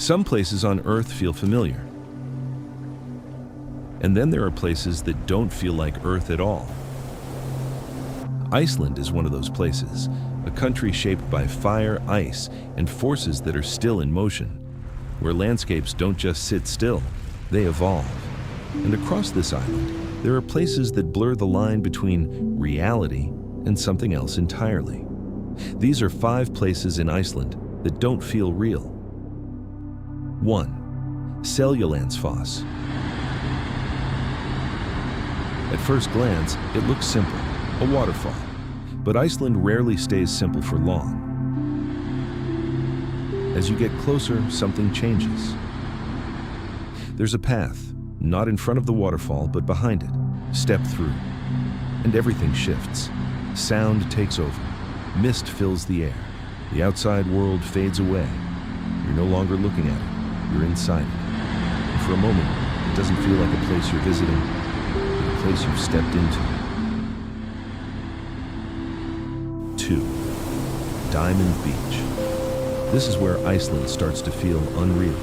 Some places on Earth feel familiar. And then there are places that don't feel like Earth at all. Iceland is one of those places, a country shaped by fire, ice, and forces that are still in motion, where landscapes don't just sit still, they evolve. And across this island, there are places that blur the line between reality and something else entirely. These are 5 places in Iceland that don't feel real. 1. Seljalandsfoss. At first glance, it looks simple, a waterfall. But Iceland rarely stays simple for long. As you get closer, something changes. There's a path, not in front of the waterfall, but behind it. Step through, and everything shifts. Sound takes over. Mist fills the air. The outside world fades away. You're no longer looking at it. You're inside it. And for a moment, it doesn't feel like a place you're visiting, but a place you've stepped into. 2. Diamond Beach. This is where Iceland starts to feel unreal.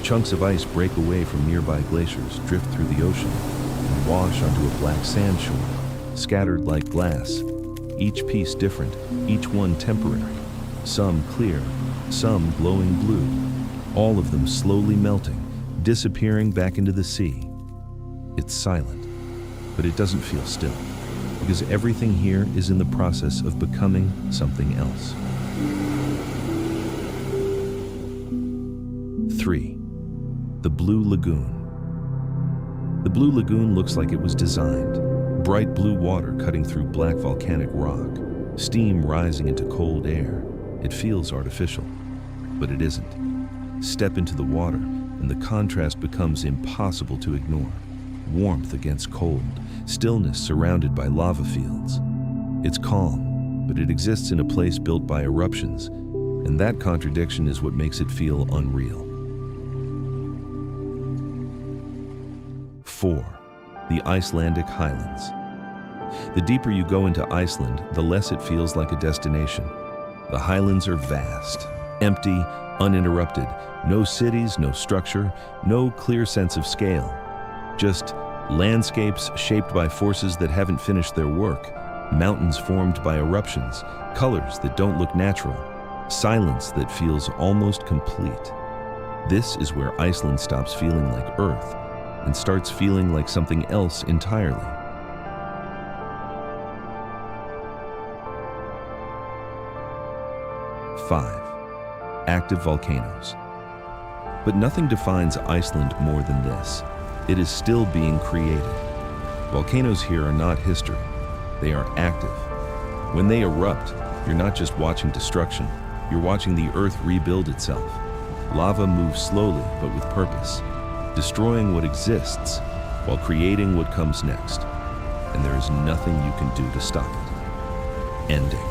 Chunks of ice break away from nearby glaciers, drift through the ocean, and wash onto a black sand shore, scattered like glass. Each piece different, each one temporary. Some clear, some glowing blue. All of them slowly melting, disappearing back into the sea. It's silent, but it doesn't feel still, because everything here is in the process of becoming something else. 3. The Blue Lagoon. The Blue Lagoon looks like it was designed. Bright blue water cutting through black volcanic rock, steam rising into cold air. It feels artificial, but it isn't. Step into the water, and the contrast becomes impossible to ignore. Warmth against cold, stillness surrounded by lava fields. It's calm, but it exists in a place built by eruptions, and that contradiction is what makes it feel unreal. 4. The Icelandic Highlands. The deeper you go into Iceland, the less it feels like a destination. The highlands are vast, empty, uninterrupted. No cities, no structure, no clear sense of scale. Just landscapes shaped by forces that haven't finished their work, mountains formed by eruptions, colors that don't look natural, silence that feels almost complete. This is where Iceland stops feeling like Earth and starts feeling like something else entirely. 5. Active volcanoes. But nothing defines Iceland more than this. It is still being created. Volcanoes here are not history. They are active. When they erupt, you're not just watching destruction. You're watching the Earth rebuild itself. Lava moves slowly, but with purpose, destroying what exists while creating what comes next. And there is nothing you can do to stop it. Ending.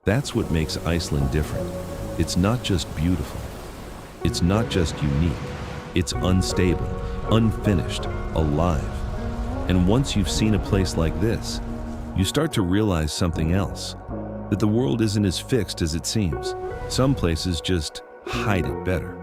That's what makes Iceland different. It's not just beautiful. It's not just unique. It's unstable, unfinished, alive. And once you've seen a place like this, you start to realize something else, that the world isn't as fixed as it seems. Some places just hide it better.